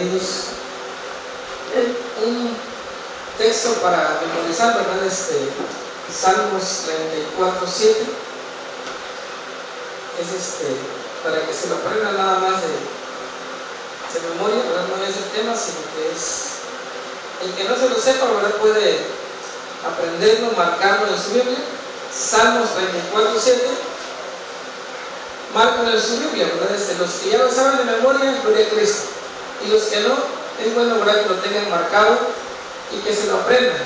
bienvenidos. Un texto para memorizar, ¿verdad? Salmos 34:7. Es para que se lo aprendan nada más de memoria, ¿verdad? No es el tema, sino que es el que no se lo sepa, ¿verdad? Puede aprenderlo, marcarlo en su Biblia. Salmos 34:7. Márcalo en su Biblia, ¿verdad? Los que ya lo saben de memoria, gloria a Cristo. Y los que no, es bueno, ¿verdad?, que lo tengan marcado y que se lo aprendan.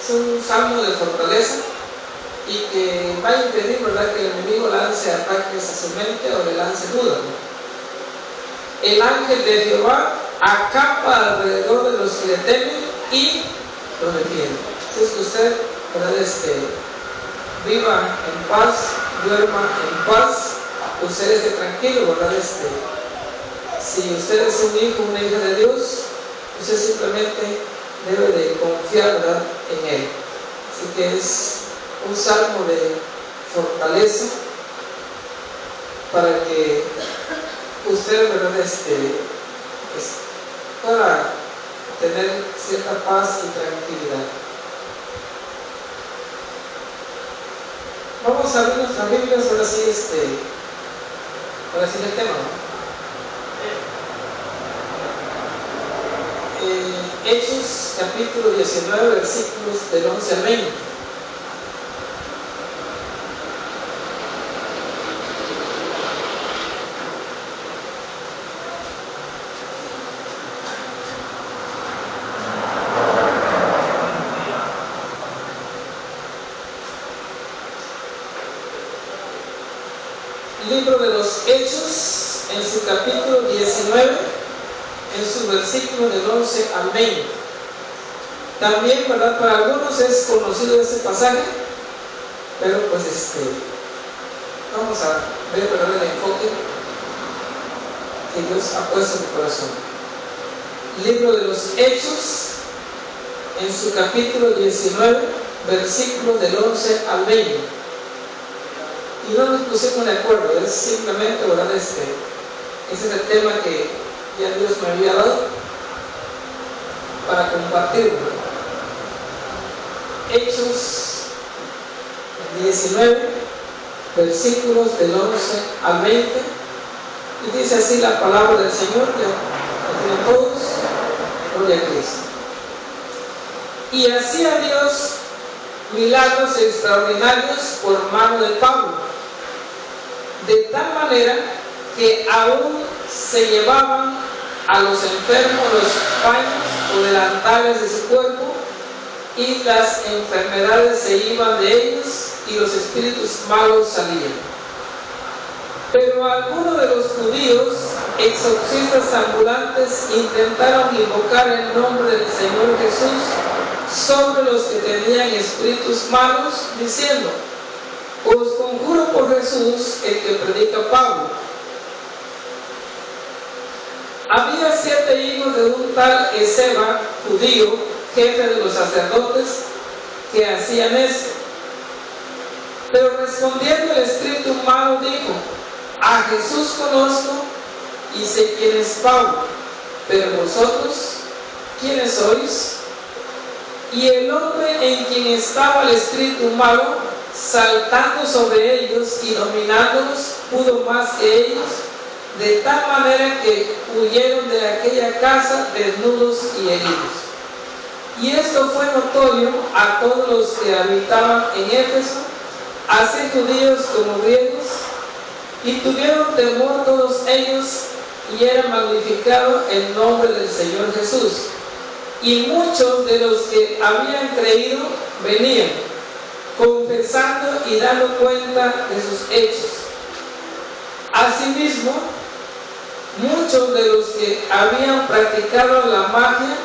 Es un salmo de fortaleza y que va a impedir, ¿verdad?, que el enemigo lance ataques a su mente o le lance dudas, ¿no? El ángel de Jehová acampa alrededor de los que le temen y los defiende. Entonces que usted, ¿verdad?, viva en paz, duerma en paz, usted esté tranquilo, ¿verdad? Si usted es un hijo, una hija de Dios, usted simplemente debe de confiar, ¿verdad?, en Él. Así que es un salmo de fortaleza para que usted, ¿verdad?, pueda tener cierta paz y tranquilidad. Vamos a abrir nuestras Biblias, ahora sí, el tema, ¿no? Hechos capítulo 19, versículos del 11 al 20. Libro de los Hechos, en su capítulo 19, en su versículo del 11 al 20. También, ¿verdad?, para algunos es conocido este pasaje, pero pues vamos a ver, ¿verdad?, el enfoque que Dios ha puesto en mi corazón. Libro de los Hechos, en su capítulo 19, versículos del 11 al 20. Y no nos pusimos de acuerdo, es simplemente, ¿verdad?, ese es el tema que ya Dios me había dado para compartirlo. Hechos 19, versículos del 11 al 20, y dice así la palabra del Señor, que a todos, gloria a Cristo. Y hacía Dios milagros extraordinarios por mano de Pablo, de tal manera que aún se llevaban a los enfermos los paños o delantales de su cuerpo, y las enfermedades se iban de ellos y los espíritus malos salían. Pero algunos de los judíos, exorcistas ambulantes, intentaron invocar el nombre del Señor Jesús sobre los que tenían espíritus malos, diciendo: os conjuro por Jesús, el que predica Pablo. Había 7 hijos de un tal Esceva, judío, jefe de los sacerdotes, que hacían esto. Pero respondiendo el espíritu malo dijo: a Jesús conozco y sé quién es Pablo, pero vosotros, ¿quiénes sois? Y el hombre en quien estaba el espíritu malo, saltando sobre ellos y dominándolos, pudo más que ellos, de tal manera que huyeron de aquella casa desnudos y heridos. Y esto fue notorio a todos los que habitaban en Éfeso, así judíos como griegos, y tuvieron temor todos ellos, y era magnificado el nombre del Señor Jesús. Y muchos de los que habían creído venían, confesando y dando cuenta de sus hechos. Asimismo, muchos de los que habían practicado la magia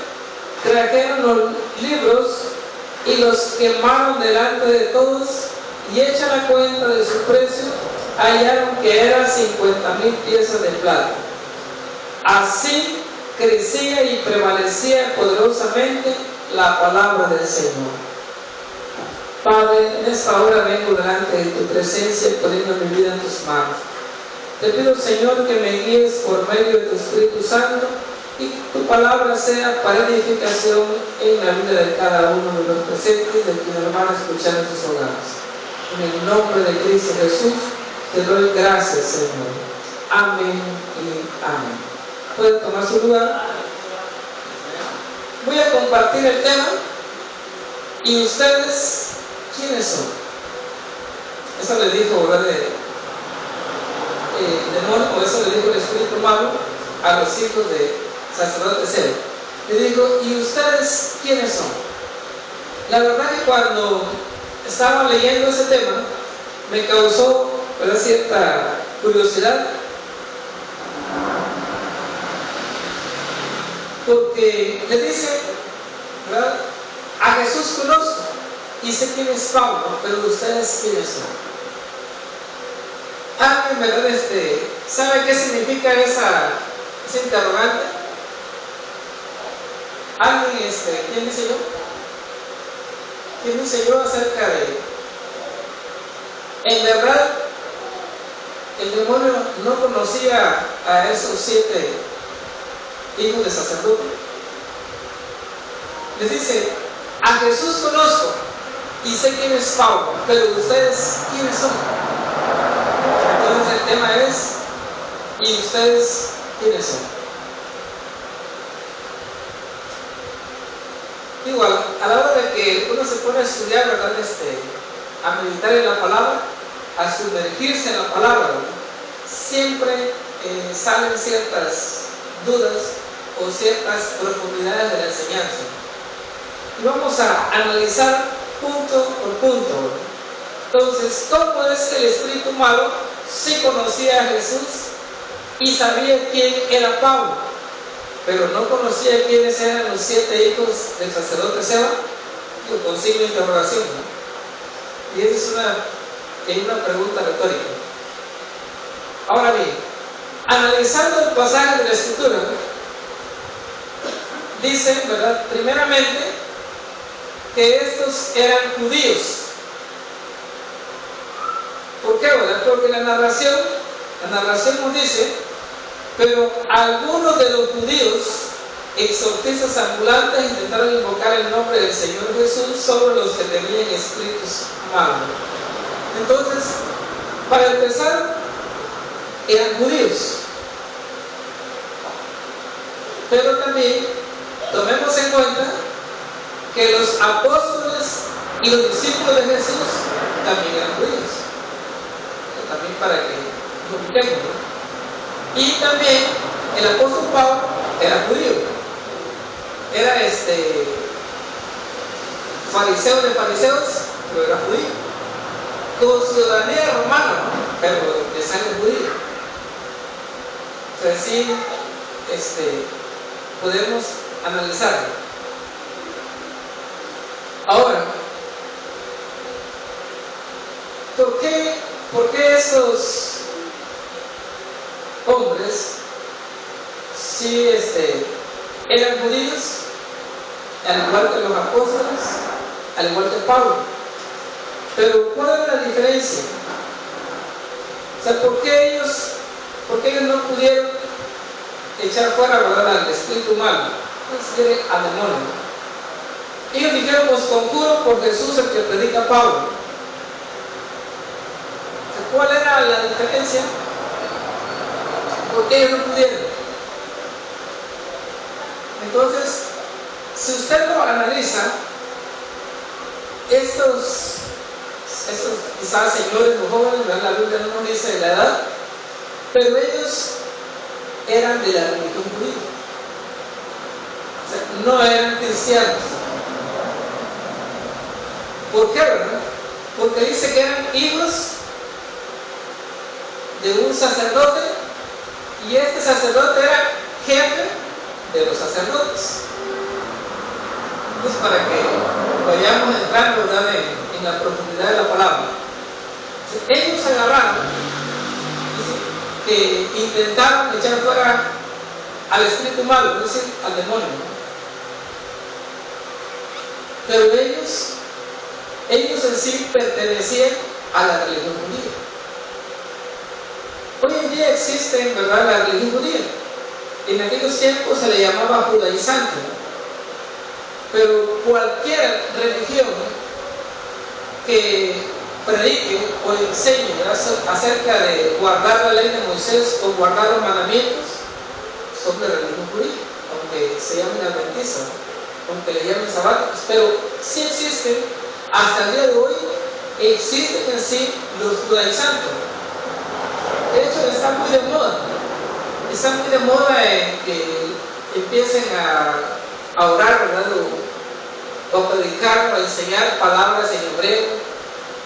trajeron los libros y los quemaron delante de todos, y hecha la cuenta de su precio, hallaron que eran 50,000 piezas de plata. Así crecía y prevalecía poderosamente la palabra del Señor. Padre, en esta hora vengo delante de tu presencia y poniendo mi vida en tus manos. Te pido, Señor, que me guíes por medio de tu Espíritu Santo palabra sea para edificación en la vida de cada uno de los presentes y de quienes van a escuchar en sus hogares. En el nombre de Cristo Jesús, te doy gracias, Señor. Amén y amén. Pueden tomar su lugar. Voy a compartir el tema. ¿Y ustedes quiénes son? Eso le dijo, ¿verdad? Demonio, o eso le dijo el espíritu malo a los hijos de sacerdote Cero. Le dijo, ¿y ustedes quiénes son? La verdad que cuando estaba leyendo ese tema me causó, ¿verdad?, cierta curiosidad, porque le dice, ¿verdad?, a Jesús conozco y sé quién es Pablo, pero ustedes quiénes son. ¿Alguien, verdad, sabe qué significa esa interrogante? ¿Alguien, quién dice yo? ¿Quién dice yo acerca de? En verdad, el demonio no conocía a esos 7 hijos de sacerdote. Les dice, a Jesús conozco y sé quién es Pablo, pero ustedes quiénes son. Entonces el tema es, ¿y ustedes quiénes son? Igual, a la hora de que uno se pone a estudiar, ¿verdad?, a meditar en la palabra, a sumergirse en la palabra, ¿verdad?, siempre salen ciertas dudas o ciertas profundidades de la enseñanza. Y vamos a analizar punto por punto, ¿verdad? Entonces, ¿cómo es que el espíritu malo sí conocía a Jesús y sabía quién era Pablo, pero no conocía quiénes eran los 7 hijos del sacerdote Seba? Con signo de interrogación, ¿no? Y esa es una pregunta retórica. Ahora bien, analizando el pasaje de la Escritura, dice, ¿verdad?, primeramente que estos eran judíos. ¿Por qué, verdad? Porque la narración nos dice, pero algunos de los judíos, exorcistas ambulantes, intentaron invocar el nombre del Señor Jesús sobre los que tenían espíritus malos. Entonces, para empezar, eran judíos. Pero también tomemos en cuenta que los apóstoles y los discípulos de Jesús también eran judíos. También para que nos ubiquemos, ¿no? Y también el apóstol Pablo era judío. Era fariseo de fariseos, pero era judío. Con ciudadanía romana, ¿no?, pero de sangre judía. Entonces sí, podemos analizarlo. Ahora, ¿por qué esos hombres sí eran judíos, al igual que los apóstoles, al igual que Pablo? Pero ¿cuál es la diferencia? O sea, ¿por qué ellos no pudieron echar fuera, ¿verdad?, al espíritu malo? Es decir, al demonio. Ellos dijeron, os conjuro por Jesús el que predica Pablo. ¿Cuál era la diferencia? ¿Por qué ellos no pudieron? Entonces, si usted lo analiza, estos quizás señores o jóvenes, la Biblia no nos dice la edad, pero ellos eran de la religión judía. O sea, no eran cristianos. ¿Por qué, verdad? Porque dice que eran hijos de un sacerdote y este sacerdote era jefe de los sacerdotes. Entonces, para que vayamos entrando, ¿verdad?, en la profundidad de la palabra, ellos agarraron, que intentaron echar fuera al espíritu malo, es decir, al demonio, pero ellos en sí pertenecían a la religión judía. Hoy en día existe, en verdad, la religión judía, En aquellos tiempos se le llamaba judaizante, pero cualquier religión que predique o enseñe acerca de guardar la ley de Moisés o guardar los mandamientos son de religión judía, aunque se llamen adventistas, aunque le llamen sabáticos, pero sí existen, hasta el día de hoy existen en sí los judaizantes. De hecho, están muy de moda en que empiecen a orar, ¿verdad? O a predicar, o a enseñar palabras en hebreo,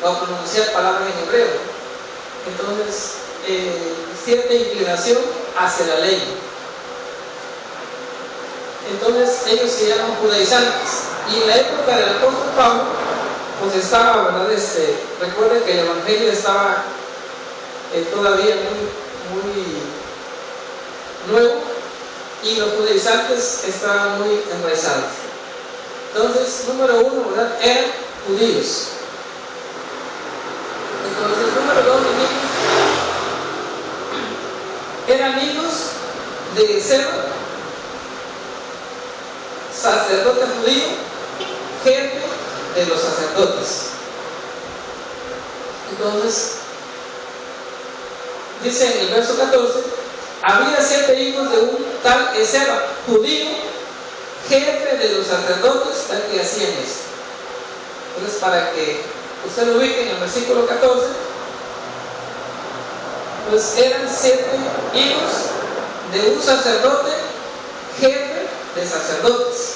o a pronunciar palabras en hebreo. Entonces, cierta inclinación hacia la ley. Entonces, ellos se llaman judaizantes. Y en la época del apóstol Pablo, pues estaba, ¿verdad? Recuerden que el evangelio estaba todavía muy nuevo y los judaizantes estaban muy enraizados. Entonces, número uno, ¿verdad? Eran judíos. Entonces, número dos, eran hijos de Seba, sacerdote judío, jefe de los sacerdotes. Entonces, dice en el verso 14, había 7 hijos de un tal Seba, judío, jefe de los sacerdotes, tal que hacían esto. Entonces, para que usted lo ubique en el versículo 14, pues eran 7 hijos de un sacerdote, jefe de sacerdotes.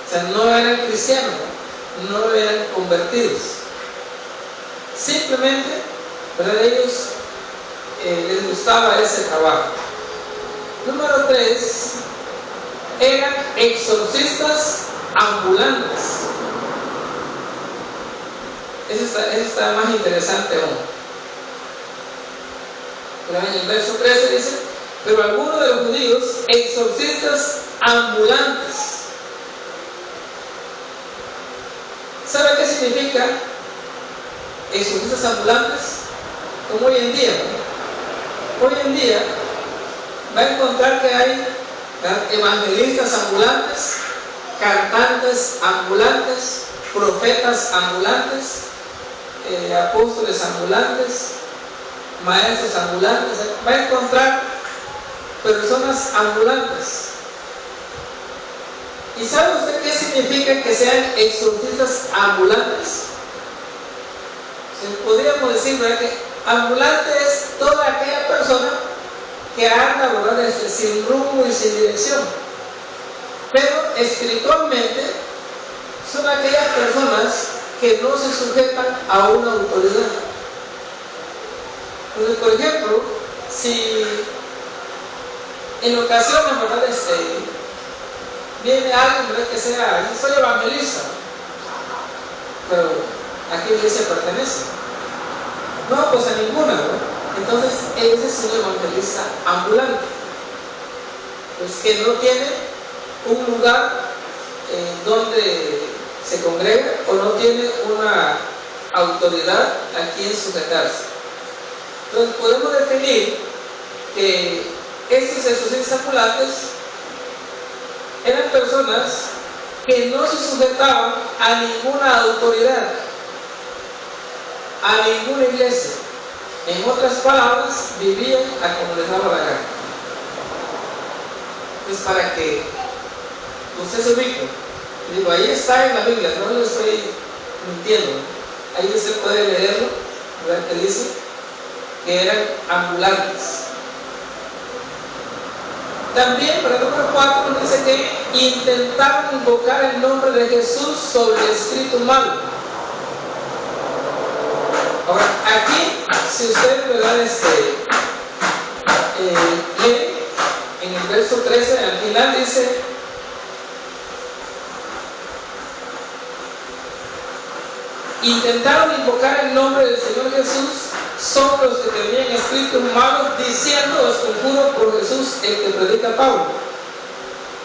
O sea, no eran cristianos, no eran convertidos. Simplemente, ¿verdad? Ellos les gustaba ese trabajo. Número 3, eran exorcistas ambulantes. Eso está más interesante aún. Pero en el verso 13 dice, pero algunos de los judíos, exorcistas ambulantes. ¿Sabe qué significa exorcistas ambulantes? Como hoy en día, ¿no? Hoy en día va a encontrar que hay evangelistas ambulantes, cantantes ambulantes, profetas ambulantes, apóstoles ambulantes, maestros ambulantes. Va a encontrar personas ambulantes. ¿Y sabe usted qué significa que sean exorcistas ambulantes? Podríamos decir, ¿verdad?, que ambulante es toda aquella persona que anda, ¿verdad?, sin rumbo y sin dirección. Pero espiritualmente son aquellas personas que no se sujetan a una autoridad. Entonces, por ejemplo, si en ocasiones, ¿verdad?, viene alguien, ¿verdad?, que sea, yo soy evangelista, pero ¿a qué iglesia pertenece? No, pues a ninguna, ¿verdad? Entonces, ese es un evangelista ambulante, pues que no tiene un lugar donde se congrega o no tiene una autoridad a quien sujetarse. Entonces, podemos definir que estos exorcistas ambulantes eran personas que no se sujetaban a ninguna autoridad, a ninguna iglesia. En otras palabras, vivían a como les daba la gana. Entonces, para que usted se ubique, digo, ahí está en la Biblia, no le estoy mintiendo. Ahí usted puede leerlo, ¿verdad?, que dice que eran ambulantes. También, para el número 4, nos dice que intentaron invocar el nombre de Jesús sobre el espíritu malo. Ahora, aquí, si usted, ¿verdad?, lee en el verso 13, al final dice, intentaron invocar el nombre del Señor Jesús sobre los que tenían espíritus malos, diciendo, os conjuro por Jesús, el que predica Pablo.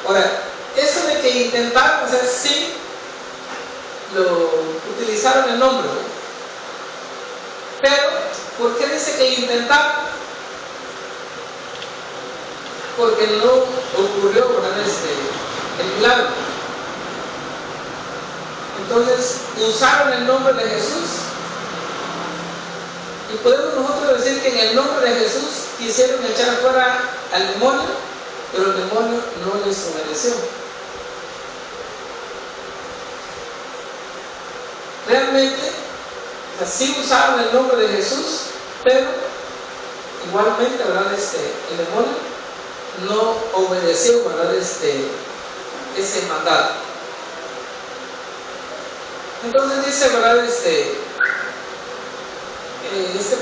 Ahora, eso de que intentaron, o sea, sí lo utilizaron el nombre, ¿no? Pero, ¿por qué dice que intentaron? porque no ocurrió, ¿verdad? El milagro. Entonces usaron el nombre de Jesús, y podemos nosotros decir que en el nombre de Jesús quisieron echar afuera al demonio, pero el demonio no les obedeció. Realmente, sí usaron el nombre de Jesús, pero igualmente, ¿verdad? El demonio no obedeció, ¿verdad? Ese mandato. Entonces dice, ¿verdad? Este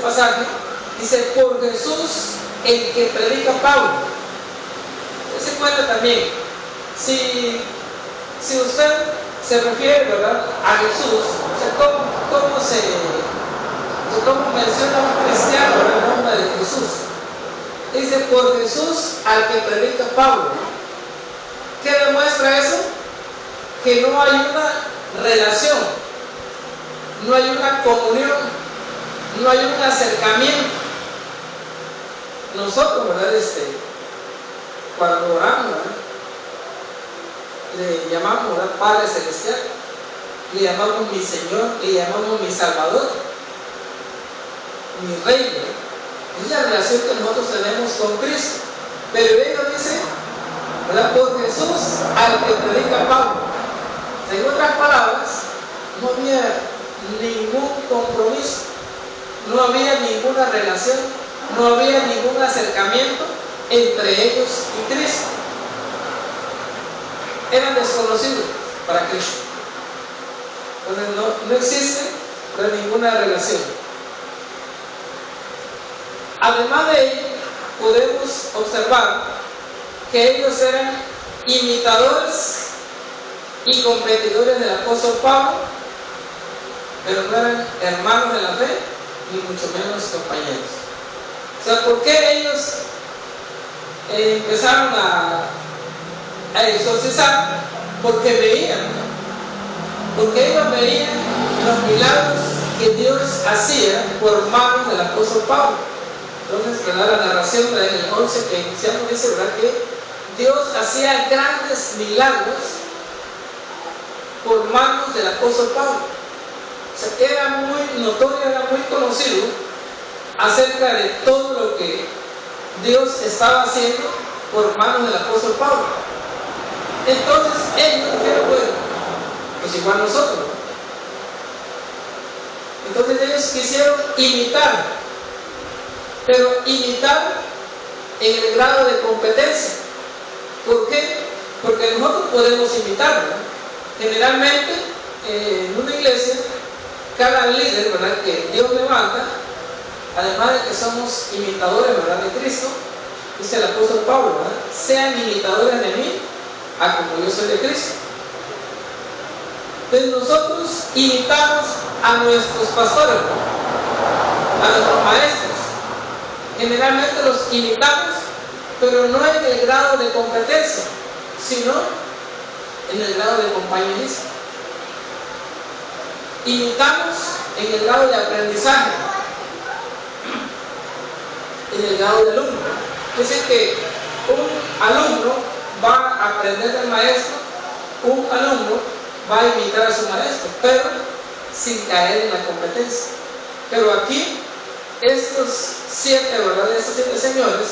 pasaje dice: por Jesús el que predica Pablo. Se cuenta también, si usted se refiere, ¿verdad?, a Jesús, o sea, ¿cómo menciona un cristiano el nombre de Jesús? Dice: por Jesús al que predica Pablo. ¿Qué demuestra eso? Que no hay una relación, no hay una comunión, no hay un acercamiento. Nosotros, ¿verdad? Cuando oramos, ¿verdad?, le llamamos, ¿verdad?, Padre Celestial, le llamamos mi Señor, le llamamos mi Salvador, mi Rey, ¿verdad? Es la relación que nosotros tenemos con Cristo. Pero ellos dicen, ¿verdad?, por Jesús al que predica Pablo. En otras palabras, no había ningún compromiso, no había ninguna relación, no había ningún acercamiento entre ellos y Cristo. Eran desconocidos para Cristo. Entonces no existe ninguna relación. Además de ello, podemos observar que ellos eran imitadores y competidores del apóstol Pablo, pero no eran hermanos de la fe, ni mucho menos compañeros. O sea, ¿por qué ellos empezaron a exorcizar? Porque veían, porque ellos veían los milagros que Dios hacía por manos del apóstol Pablo. Entonces, ¿verdad?, la narración en el 11 que iniciamos dice, ¿verdad?, que Dios hacía grandes milagros por manos del apóstol Pablo. O sea, era muy notorio, era muy conocido acerca de todo lo que Dios estaba haciendo por manos del apóstol Pablo. Entonces ellos dijeron: bueno, pues igual nosotros, ¿no? Entonces ellos quisieron imitar, pero imitar en el grado de competencia. ¿Por qué? Porque nosotros podemos imitar, ¿no? Generalmente en una iglesia, cada líder, ¿verdad?, que Dios levanta, además de que somos imitadores, ¿verdad?, de Cristo, dice el apóstol Pablo, ¿verdad?, sean imitadores de mí, a como yo soy de Cristo. Entonces nosotros imitamos a nuestros pastores, ¿no?, a nuestros maestros. Generalmente los imitamos, pero no en el grado de competencia, sino en el grado de compañerismo. Imitamos en el grado de aprendizaje, en el grado de alumno. Es decir, que un alumno va a aprender del maestro, un alumno va a imitar a su maestro, pero sin caer en la competencia. Pero aquí, estos siete señores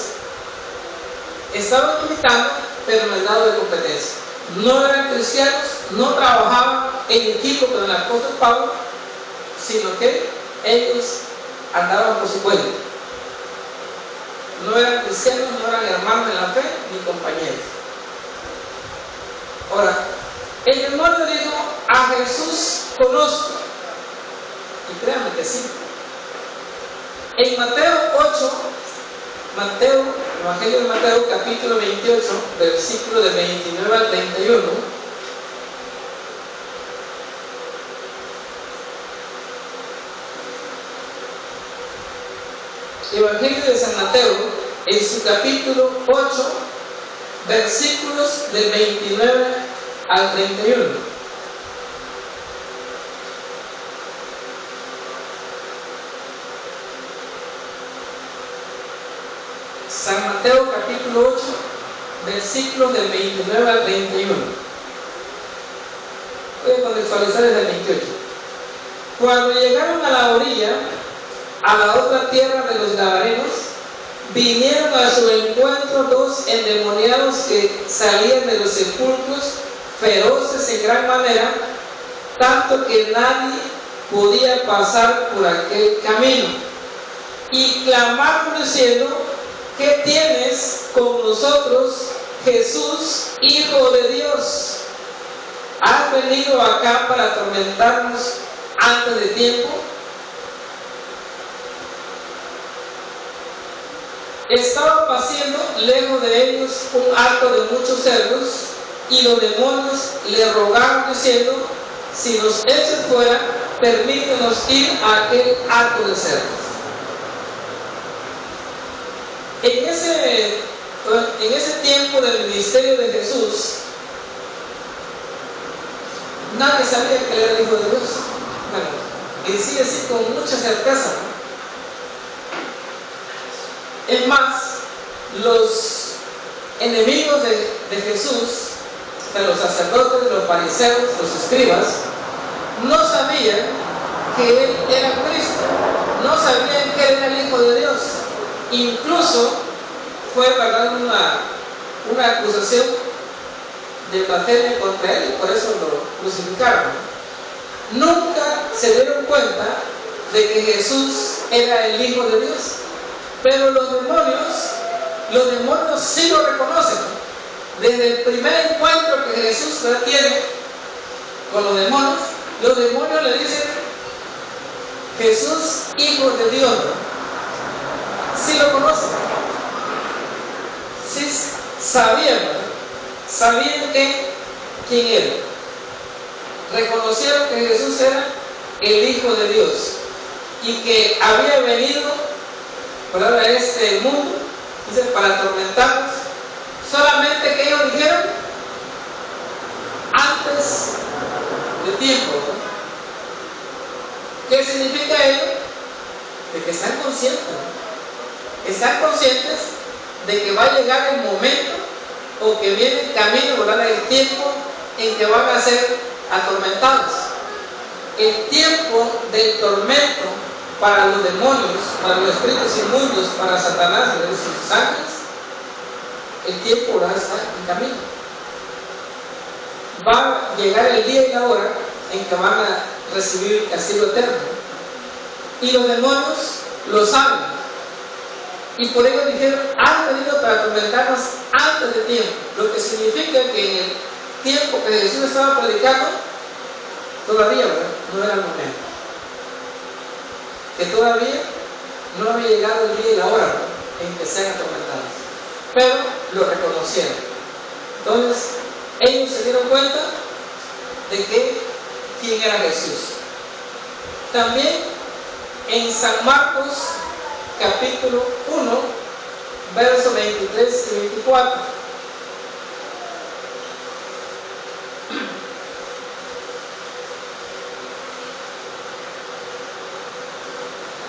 estaban imitando, pero en el grado de competencia. No eran cristianos, no trabajaban en equipo con el apóstol Pablo, sino que ellos andaban por su cuenta. No eran cristianos, no eran hermanos de la fe, ni compañeros. Ahora, el demonio dijo: a Jesús conozco. Y créanme que sí. En Mateo 8, Evangelio de Mateo, capítulo 28, versículo de 29 al 31, Evangelio de San Mateo, en su capítulo 8, versículos del 29 al 31. San Mateo capítulo 8, versículos del 29 al 31. Voy a contextualizar desde el 28. Cuando llegaron a la orilla, a la otra tierra de los Gadarenos, vinieron a su encuentro dos endemoniados que salían de los sepulcros, feroces en gran manera, tanto que nadie podía pasar por aquel camino. Y clamaron diciendo: ¿qué tienes con nosotros, Jesús, Hijo de Dios? ¿Has venido acá para atormentarnos antes de tiempo? Estaba paciendo lejos de ellos un hato de muchos cerdos, y los demonios le rogaron diciendo: si nos echas fuera, permítenos ir a aquel hato de cerdos. En ese tiempo del ministerio de Jesús, nadie sabía que él era el Hijo de Dios. Bueno, y sí con mucha certeza, ¿no? Es más, los enemigos de Jesús, de los sacerdotes, los fariseos, los escribas, no sabían que él era Cristo, no sabían que él era el Hijo de Dios. Incluso fue, ¿verdad?, una acusación de blasfemia contra él, y por eso lo crucificaron. Nunca se dieron cuenta de que Jesús era el Hijo de Dios. Pero los demonios sí lo reconocen. Desde el primer encuentro que Jesús tiene con los demonios le dicen: Jesús, Hijo de Dios. Sí lo conocen. Sí sabían, ¿verdad? Sabían quién era. Reconocieron que Jesús era el Hijo de Dios y que había venido, ¿verdad?, a este mundo, dice, para atormentarnos. Solamente que ellos dijeron: antes de tiempo, ¿no? ¿Qué significa ello? De que están conscientes, ¿no? Están conscientes de que va a llegar el momento, o que viene el camino, ¿verdad?, el tiempo en que van a ser atormentados. El tiempo del tormento para los demonios, para los espíritus inmundos, para Satanás y sus ángeles, el tiempo ahora está en camino. Va a llegar el día y la hora en que van a recibir el castigo eterno. Y los demonios lo saben. Y por ello dijeron: han venido para atormentarnos antes de tiempo. Lo que significa que en el tiempo que Jesús estaba predicando, todavía, ¿verdad?, no era el momento. Que todavía no había llegado el día y la hora, ¿verdad?, en que sean atormentados. Pero lo reconocieron. Entonces, ellos se dieron cuenta de quién era Jesús. También en San Marcos, capítulo 1, versos 23 y 24.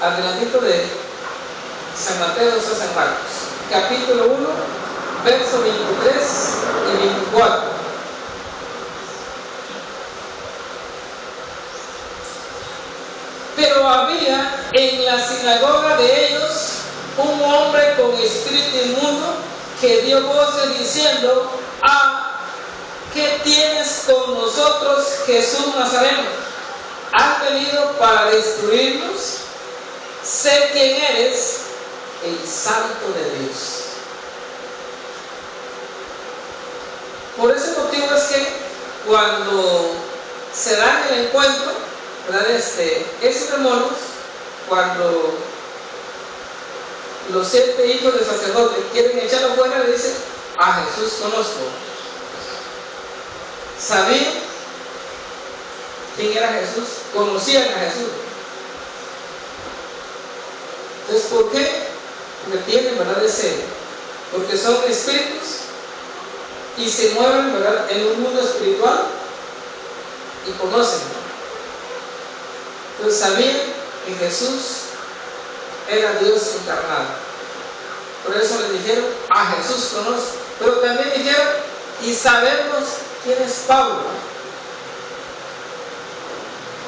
Adelantito de San Mateo a San Marcos, capítulo 1, versos 23 y 24. Pero había en la sinagoga de ellos un hombre con espíritu inmundo que dio voces diciendo: ¿qué tienes con nosotros, Jesús Nazareno? ¿Has venido para destruirnos? Sé quién eres, el Santo de Dios. Por ese motivo es que cuando se da el encuentro, ¿verdad?, esos demonios, cuando los 7 hijos del sacerdote quieren echarlo fuera, le dicen: a Jesús conozco. Sabían quién era Jesús, conocían a Jesús. Entonces, ¿por qué? Porque tienen, ¿verdad?, porque son espíritus y se mueven, ¿verdad?, en un mundo espiritual y conocen. Entonces sabían que Jesús era Dios encarnado. Por eso les dijeron: a Jesús conozco. Pero también dijeron, y sabemos quién es Pablo.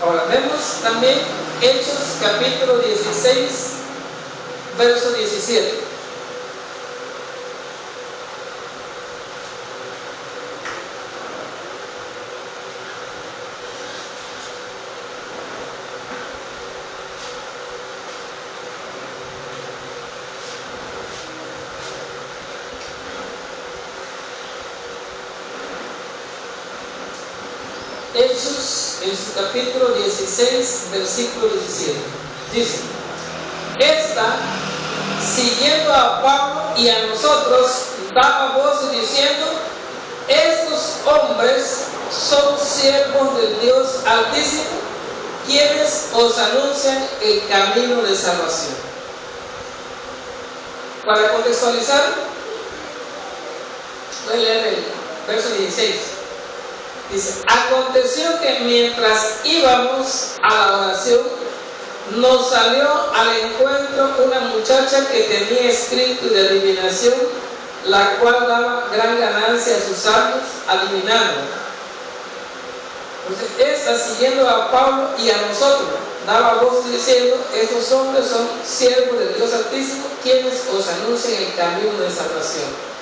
Ahora vemos también Hechos capítulo 16, verso 17. Hechos en su capítulo 16, versículo 17. Dice: esta, siguiendo a Pablo y a nosotros, daba voces diciendo: estos hombres son siervos del Dios Altísimo, quienes os anuncian el camino de salvación. Para contextualizar, voy a leer el verso 16. Dice: aconteció que mientras íbamos a la oración, nos salió al encuentro una muchacha que tenía espíritu de adivinación, la cual daba gran ganancia a sus almas, adivinando. Entonces, esta, siguiendo a Pablo y a nosotros, daba voz diciendo: estos hombres son siervos del Dios Altísimo, quienes os anuncian el camino de salvación.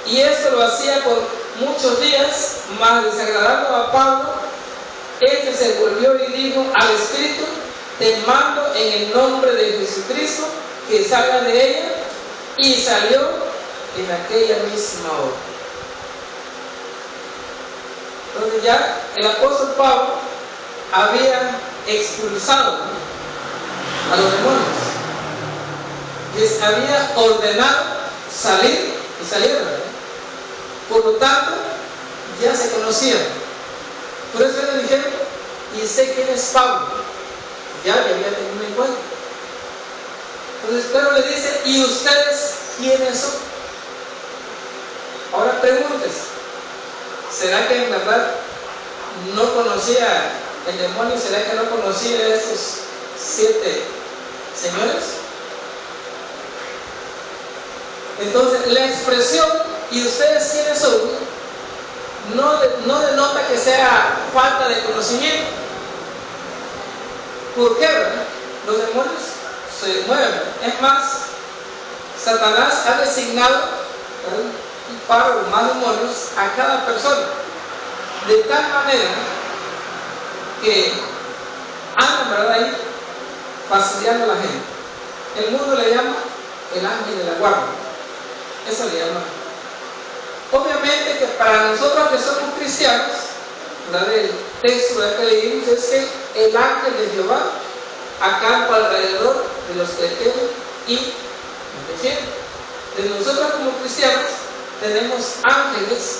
Y esto lo hacía por muchos días, mas desagradando a Pablo, este se volvió y dijo al espíritu: te mando en el nombre de Jesucristo que salga de ella. Y salió en aquella misma hora. Entonces ya el apóstol Pablo había expulsado a los demonios, les había ordenado salir y salieron. Por lo tanto, ya se conocían. Por eso le dijeron: y sé quién es Pablo. Ya le había tenido un encuentro. Entonces Pedro le dice: ¿y ustedes quiénes son? Ahora pregúntese: ¿será que en verdad no conocía el demonio? ¿Será que no conocía a estos 7 señores? Entonces la expresión ¿y ustedes quiénes son? No denota que sea falta de conocimiento. ¿Por qué? ¿Verdad? Los demonios se mueven. Es más, Satanás ha designado un par o más demonios a cada persona, de tal manera que andan, ¿verdad?, ahí fastidiando a la gente. El mundo le llama el ángel de la guardia. Eso le llama. Obviamente que para nosotros que somos cristianos, ¿verdad?, el texto que leímos es que el ángel de Jehová acampa alrededor de los que temen y nos defienden. Entonces nosotros como cristianos tenemos ángeles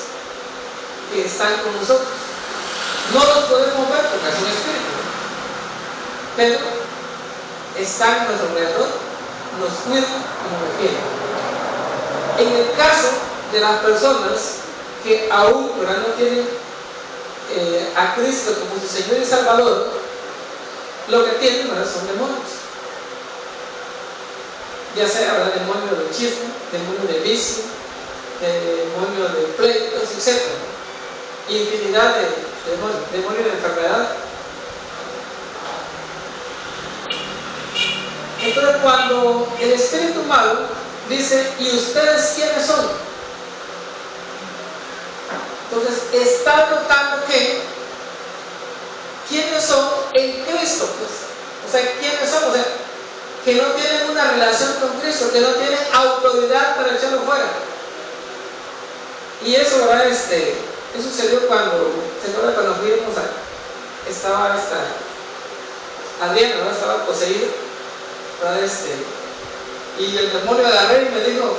que están con nosotros. No los podemos ver porque son espíritus, pero están a nuestro alrededor, nos cuidan y nos defienden. En el caso de las personas que aún no tienen a Cristo como su Señor y Salvador, lo que tienen, ¿verdad?, son demonios. Ya sea, ¿verdad?, demonio de chisme, demonio de vicio, demonio de pleitos, etc. Infinidad de demonios, demonio de enfermedad. Entonces, cuando el espíritu malo dice: ¿y ustedes quiénes son? Entonces, está notando que quiénes son en Cristo, pues. O sea, quiénes son, o sea, que no tienen una relación con Cristo, que no tienen autoridad para echarlo fuera. Y eso, ¿verdad? Eso sucedió cuando, ¿se acuerdan cuando fuimos estaba Adriana, ¿verdad?, estaba poseída, ¿verdad? Y el demonio agarré y me dijo: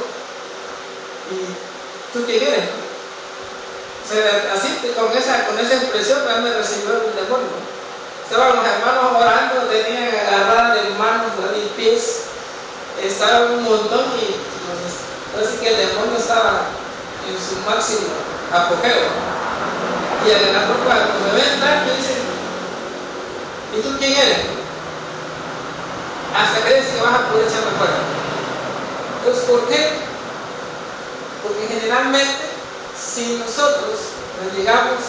¿y tú quién eres? O sea, así, con esa expresión me recibió el demonio. Estaban los hermanos orando, tenían agarradas de manos y pies, estaban un montón y así que el demonio estaba en su máximo apogeo. Y el enano, cuando me ve entrar, me dice: ¿y tú quién eres? Hasta crees que vas a poder echarme fuera. Entonces, ¿por qué? Porque generalmente, si nosotros nos llegamos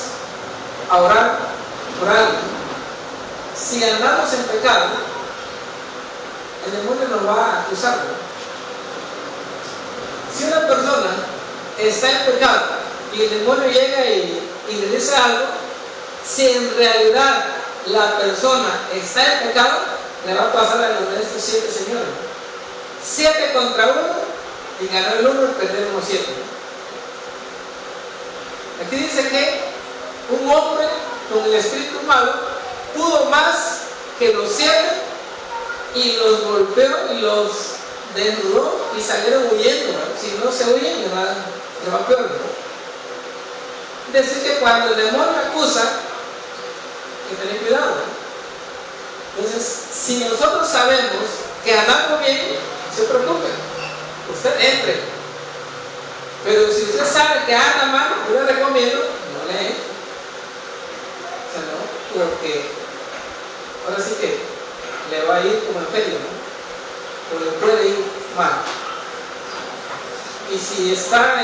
a orar por algo, si andamos en pecado, el demonio nos va a acusar, ¿no? Si una persona está en pecado y el demonio llega y le dice algo, si en realidad la persona está en pecado, le va a pasar a los de estos 7 señores. 7 contra 1, y ganó el 1 y perdieron los 7. Aquí dice que un hombre con el espíritu malo pudo más que los 7 y los golpeó y los desnudó y salieron huyendo, ¿no? Si no se huyen, le va peor, ¿no? Es decir, que cuando el demonio acusa, hay que tener cuidado, ¿no? Entonces, si nosotros sabemos que andamos bien, no se preocupe, usted entre. Pero si usted sabe que anda mal, yo le recomiendo, no le entre. O sea, no, porque ahora sí que le va a ir como en feria, ¿no? O le puede ir mal. Y si está,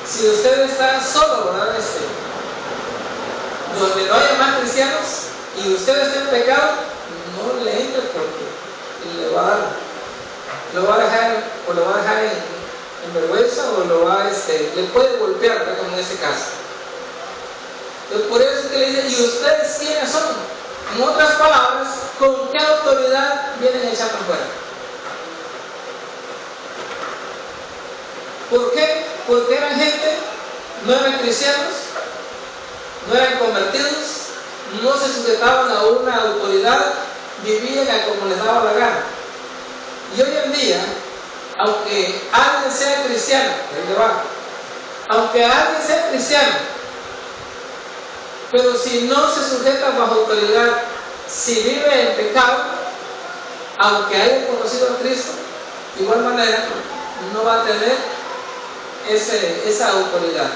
si usted está solo, ¿verdad? Donde no haya más cristianos y usted está en pecado, no le entre porque le va a dejar, o lo va a dejar en vergüenza, o le puede golpear, ¿verdad? Como en este caso. Entonces, por eso es que le dice, ¿y ustedes quiénes son? En otras palabras, ¿con qué autoridad vienen a echarnos fuera? ¿Por qué? Porque eran gente, no eran cristianos, no eran convertidos, no se sujetaban a una autoridad, vivían a como les daba la gana. Y hoy en día, aunque alguien sea cristiano, ahí le va, aunque alguien sea cristiano, pero si no se sujeta bajo autoridad, si vive en pecado, aunque haya conocido a Cristo, de igual manera no va a tener esa autoridad.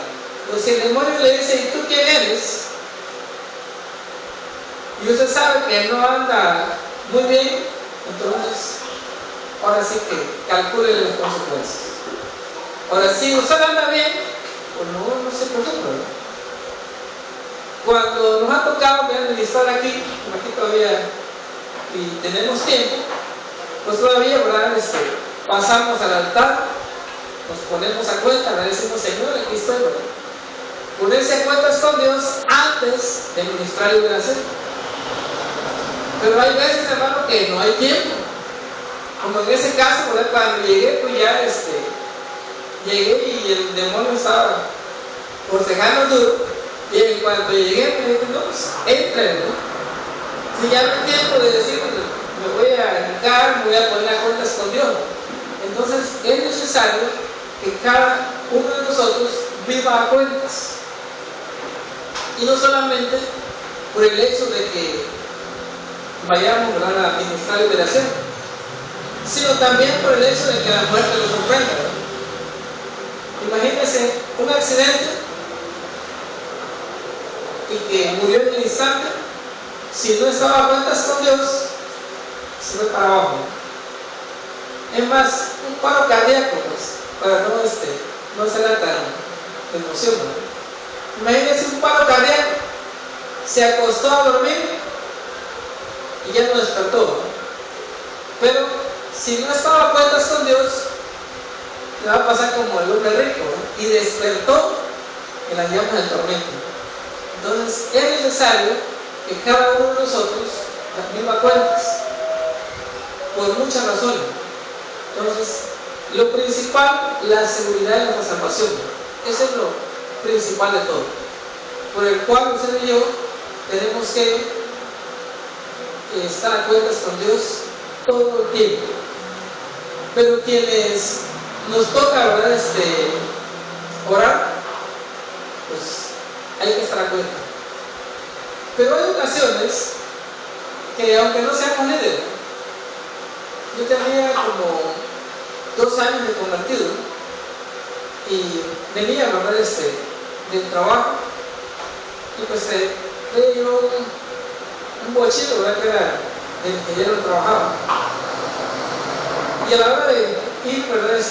Pues si el demonio le dice, ¿y tú quién eres? Y usted sabe que no anda muy bien, entonces ahora sí que calcule las consecuencias. Ahora, si usted anda bien, pues no se preocupe, ¿no? Cuando nos ha tocado ministrar aquí, como aquí todavía y tenemos tiempo, pues todavía, ¿verdad? Pasamos al altar, nos ponemos a cuenta, le decimos, Señor, aquí estoy, ¿verdad? Ponerse a cuentas con Dios antes de ministrar y hacer. Pero hay veces, hermano, que no hay tiempo. Como en ese caso, ¿verdad? Cuando llegué, pues ya llegué y el demonio estaba forcejando duro. Y en cuanto llegué, me dije, no, pues entren, ¿no? Si ya no hay tiempo de decir, me voy a hincar, me voy a poner a cuentas con Dios. Entonces, es necesario que cada uno de nosotros viva a cuentas. Y no solamente por el hecho de que vayamos, ¿verdad?, a ministrar liberación, sino también por el hecho de que la muerte nos sorprenda, ¿verdad? Imagínense un accidente y que murió en el instante. Si no estaba a cuentas con Dios, se fue para abajo. Es más, un paro cardíaco, pues, para no ser tan emoción, ¿no? Imagínense un paro cardíaco, se acostó a dormir y ya no despertó, ¿no? Pero si no estaba a cuentas con Dios, le va a pasar como el hombre rico, ¿no? Y despertó en las llamas del tormento. Entonces es necesario que cada uno de nosotros viva cuentas por muchas razones. Entonces, lo principal, la seguridad de nuestra salvación. Eso es lo principal de todo, por el cual usted y yo tenemos que estar a cuentas con Dios todo el tiempo. Pero quienes nos toca, ¿verdad?, orar, pues hay que estar a cuenta. Pero hay ocasiones que, aunque no seamos líderes, yo tenía como 2 años de convertido y venía, ¿verdad?, del trabajo, y pues traía yo un bochito, ¿verdad?, que era del que ya no trabajaba. Y a la hora de ir, ¿verdad?,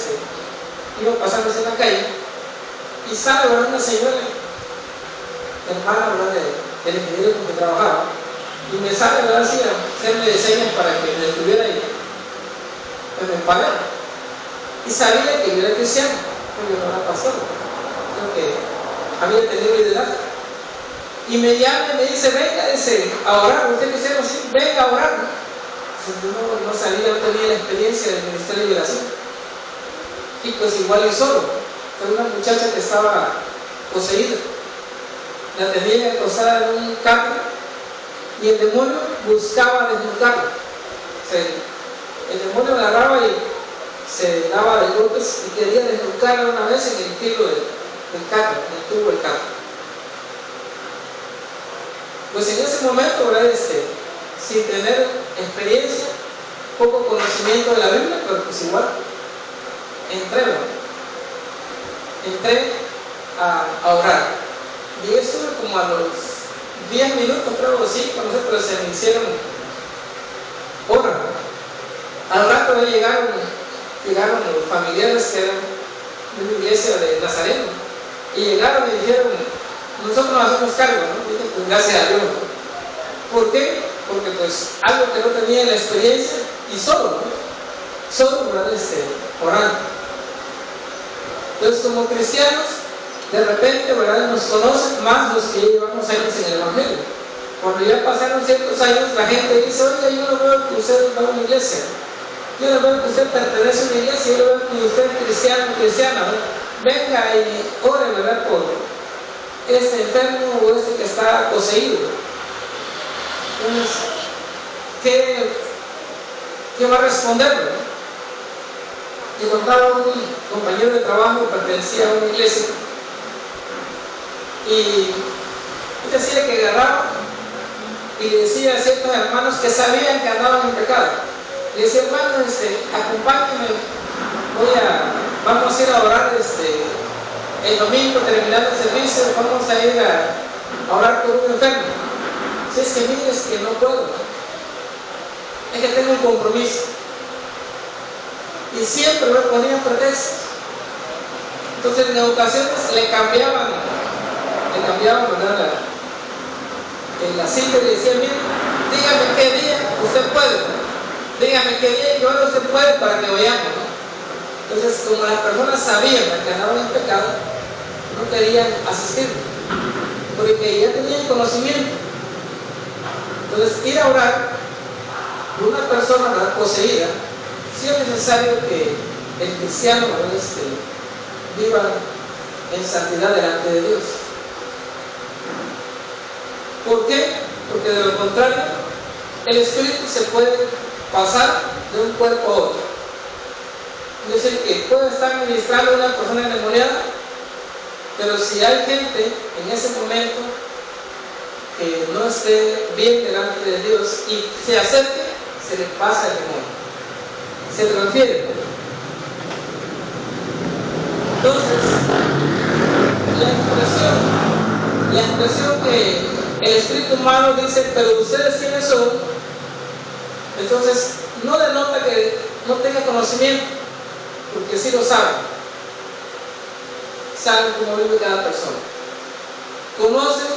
iba pasando en la calle y sale, ¿verdad?, una señora, hermana, ¿verdad?, del ingeniero con que trabajaba, y me sale, ¿verdad?, así a hacerme señas para que me detuviera ahí. Pues me paré y sabía que yo era cristiano, porque yo no era pastor, creo que había tenido liderazgo. Y me llama y me dice, venga, dice, a orar. Usted cristiano, sí, venga a orar, ¿no? Yo no sabía, no tenía la experiencia del ministerio de liberación. Y pues igual y solo. Fue una muchacha que estaba poseída. La tenía acostada en un carro y el demonio buscaba desnudarla. O sea, el demonio la agarraba y se daba de golpes y quería desnudarla una vez en el tiro del carro, en el tubo del carro. Pues en ese momento, ¿verdad?, sin tener experiencia, poco conocimiento de la Biblia, pero pues igual entré, ¿verdad?, entré a orar. Y estuve como a los 10 minutos, creo, 5, no sé, pero se me hicieron horas. Al rato llegaron los familiares que eran de una iglesia de Nazareno, y llegaron y dijeron, nosotros nos hacemos cargo, ¿no? Dije, pues gracias a Dios, ¿no? ¿Por qué? Porque pues algo que no tenía la experiencia y solo, ¿no? Solo, ¿verdad?, orando. Entonces, como cristianos, de repente, ¿verdad?, nos conocen más los que ya llevamos años en el Evangelio. Cuando ya pasaron ciertos años, la gente dice, oiga, yo no veo que usted va a una iglesia, yo no veo que usted pertenece a una iglesia, yo no veo que usted es cristiano o cristiana, ¿no? Venga y ore, ¿verdad?, por este enfermo o este que está poseído. Entonces, ¿qué va a responder, ¿no? Y contaba un compañero de trabajo que pertenecía a una iglesia y decía que agarraba y le decía a ciertos hermanos que sabían que andaban en pecado, le decía, hermano, acompáñenme, vamos a ir a orar el domingo, terminando el servicio, vamos a ir a orar por un enfermo. Si es que mire, es que no puedo, es que tengo un compromiso. Y siempre me ponían pretextos. Entonces en ocasiones le cambiaban, ¿verdad?, la cita, y le decía, mire, dígame qué día usted puede, dígame qué día y qué hora usted puede para que vayamos, ¿no? Entonces, como las personas sabían que andaban en pecado, no querían asistir, porque ya tenían conocimiento. Entonces, ir a orar por una persona, ¿verdad?, poseída, sí es necesario que el cristiano, ¿verdad?, viva en santidad delante de Dios. ¿Por qué? Porque de lo contrario, el espíritu se puede pasar de un cuerpo a otro. Es decir, que puede estar ministrando a una persona endemoniada, pero si hay gente en ese momento que no esté bien delante de Dios y se acerque, se le pasa el demonio, se transfiere. Entonces, la expresión que el espíritu humano dice, pero ustedes quiénes son, entonces no denota que no tenga conocimiento, porque sí lo saben cómo vive cada persona, conocen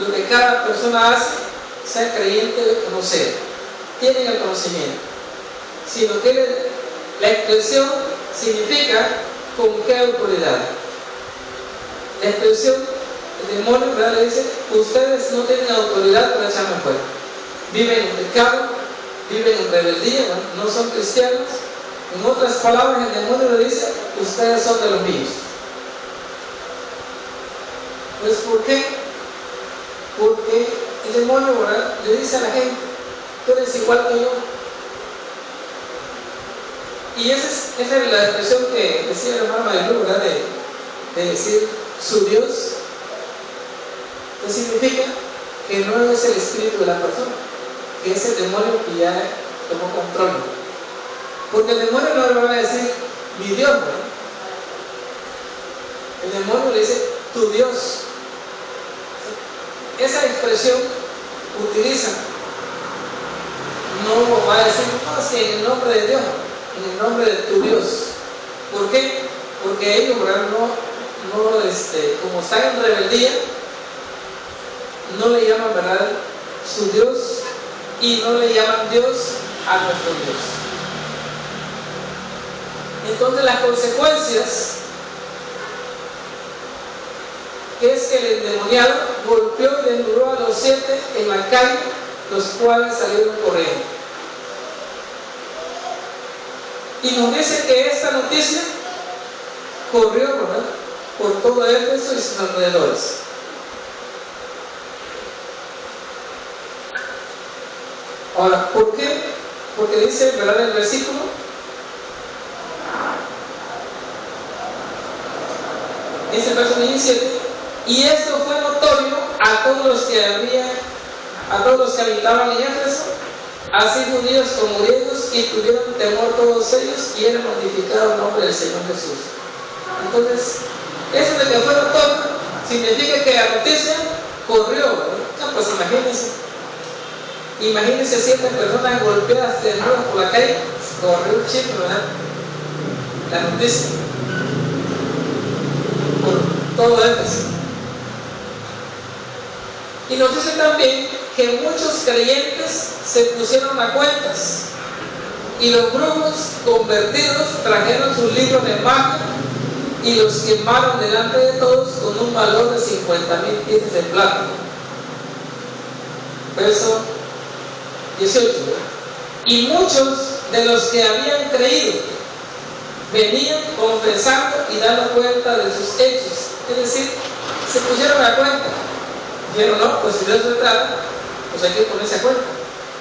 lo que cada persona hace, sea creyente o no sea, tienen el conocimiento, sino que la expresión significa con qué autoridad. La expresión, el demonio, ¿verdad?, le dice, ustedes no tienen autoridad para echarme fuera, viven en pecado, viven en rebeldía, no son cristianos. En otras palabras, el demonio le dice, ustedes son de los míos. Pues, ¿por qué? Porque el demonio, ¿verdad?, le dice a la gente, tú eres igual que yo. Y esa es la expresión que decía el hermano Marilu, ¿verdad?, de decir su Dios, que significa que no es el espíritu de la persona, que es el demonio que ya tomó control. Porque el demonio no le va a decir mi Dios, ¿no? El demonio le dice tu Dios. Esa expresión utiliza, no va a decir, no, si en el nombre de Dios, en el nombre de tu Dios. ¿Por qué? porque ellos, ¿verdad? Como están en rebeldía, no le llaman, ¿verdad?, su Dios, y no le llaman Dios a nuestro Dios. Entonces las consecuencias que es que el endemoniado golpeó y desnudó a los 7 en la calle, los cuales salieron corriendo. Y nos dice que esta noticia corrió, ¿verdad?, por todo Éfeso y sus alrededores. Ahora, ¿por qué? Porque dice, ¿verdad?, el versículo, dice el verso 17, y esto fue notorio a todos los que habitaban en Éfeso, así judíos como griegos, y tuvieron temor todos ellos, y era magnificado el nombre del Señor Jesús. Entonces, eso de que fue notorio significa que la noticia corrió, ¿verdad? No, pues imagínense 7 personas golpeadas de nuevo por la calle, corrió un chisme, ¿verdad?, la noticia por todo Éfeso. Y nos dice también que muchos creyentes se pusieron a cuentas, y los brujos convertidos trajeron sus libros de magia y los quemaron delante de todos con un valor de 50,000 piezas de plata. Verso 18. Y muchos de los que habían creído venían confesando y dando cuenta de sus hechos. Es decir, se pusieron a cuenta. Dijeron, no, pues si Dios se trata, pues hay que ponerse a cuenta.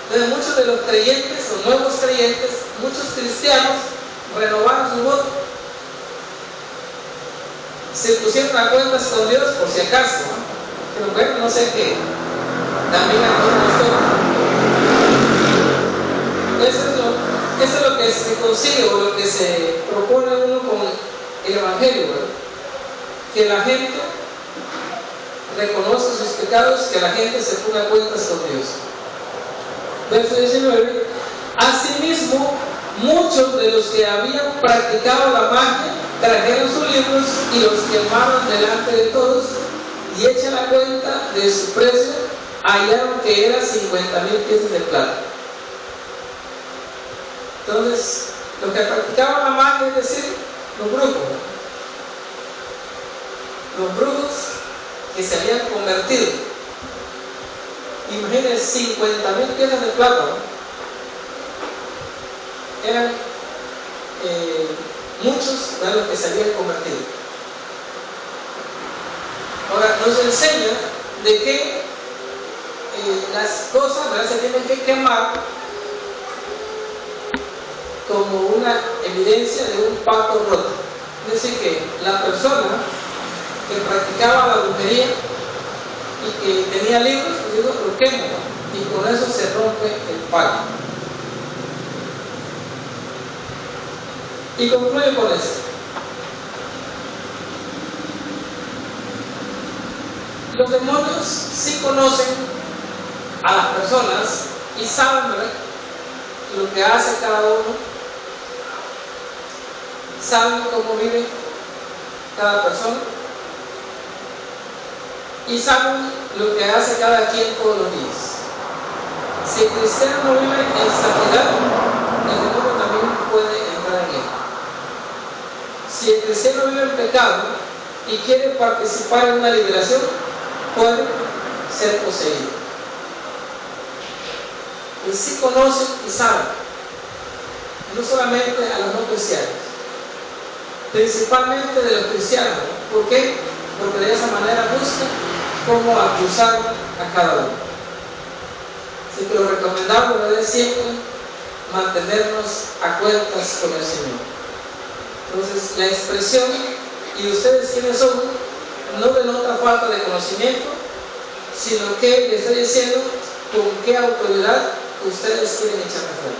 Entonces muchos de los creyentes o nuevos creyentes, muchos cristianos, renovaron su voto. Se pusieron a cuentas con Dios por si acaso, ¿no? Pero bueno, no sé qué. También a todos nosotros. Eso es lo que se consigue o lo que se propone uno con el Evangelio, ¿verdad? Que la gente reconozca sus pecados, que la gente se ponga a cuentas con Dios. Verso 19. Asimismo, muchos de los que habían practicado la magia trajeron sus libros y los quemaron delante de todos, y hecha la cuenta de su precio, hallaron que era 50,000 piezas de plata. Entonces, los que practicaban la magia, es decir, los brujos que se habían convertido, imagínense, 50,000 piezas de plata, ¿no? Eran muchos de los que se habían convertido. Ahora nos enseña de que las cosas, ¿verdad?, se tienen que quemar como una evidencia de un pacto roto. Es decir, que la persona que practicaba la brujería y que tenía libros, pues digo, lo quemo, ¿no? Y con eso se rompe el pacto. Y concluye con esto. Los demonios sí conocen a las personas y saben, ¿verdad?, lo que hace cada uno, saben cómo vive cada persona y saben lo que hace cada quien todos los días. Si el cristiano no vive en santidad, el demonio también puede entrar en él. Si el cristiano vive en pecado y quiere participar en una liberación, puede ser poseído. Y sí conocen y saben, no solamente a los no cristianos, principalmente de los cristianos. ¿Por qué? Porque de esa manera buscan cómo acusar a cada uno. Así que lo recomendable es siempre mantenernos a cuentas con el Señor. Entonces, la expresión ¿y ustedes quiénes son?, no denota falta de conocimiento, sino que les estoy diciendo con qué autoridad ustedes quieren echarme fuera.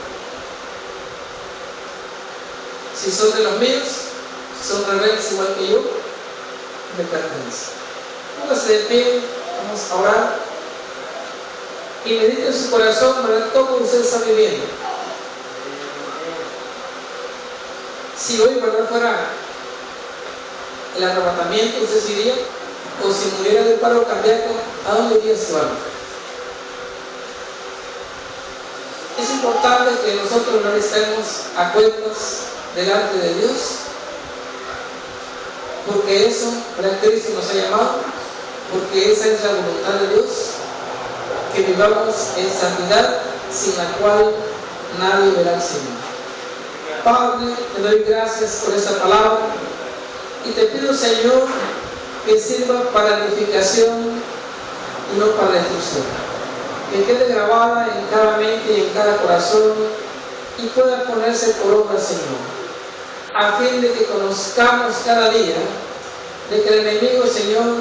Si son de los míos, son rebeldes igual que yo, me pertenecen. Póngase de pie, vamos a orar y medite en su corazón, ¿verdad?, cómo usted está viviendo. Si hoy, ¿verdad?, fuera el arrebatamiento, usted se iría, o si muriera de paro cardíaco, ¿a dónde iría su alma? Es importante que nosotros no estemos a cuentas delante de Dios, porque eso, para Cristo nos ha llamado, porque esa es la voluntad de Dios, que vivamos en santidad, sin la cual nadie verá al Señor. Padre, te doy gracias por esta palabra y te pido, Señor, que sirva para edificación y no para destrucción, que quede grabada en cada mente y en cada corazón y pueda ponerse por obra, Señor, a fin de que conozcamos cada día de que el enemigo, Señor,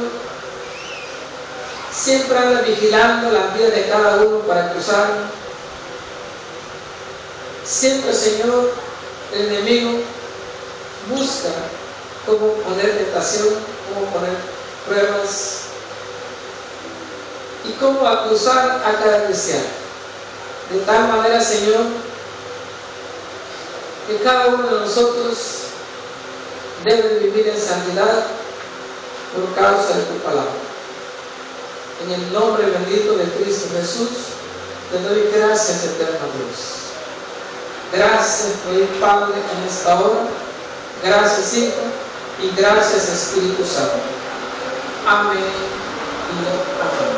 siempre anda vigilando la vida de cada uno para acusar. Siempre, Señor, el enemigo busca cómo poner tentación, cómo poner pruebas y cómo acusar a cada cristiano. De tal manera, Señor, que cada uno de nosotros debe vivir en santidad por causa de tu palabra. En el nombre bendito de Cristo Jesús, te doy gracias, eterno Dios. Gracias, Padre, en esta hora. Gracias, Hijo, y gracias, Espíritu Santo. Amén y amén.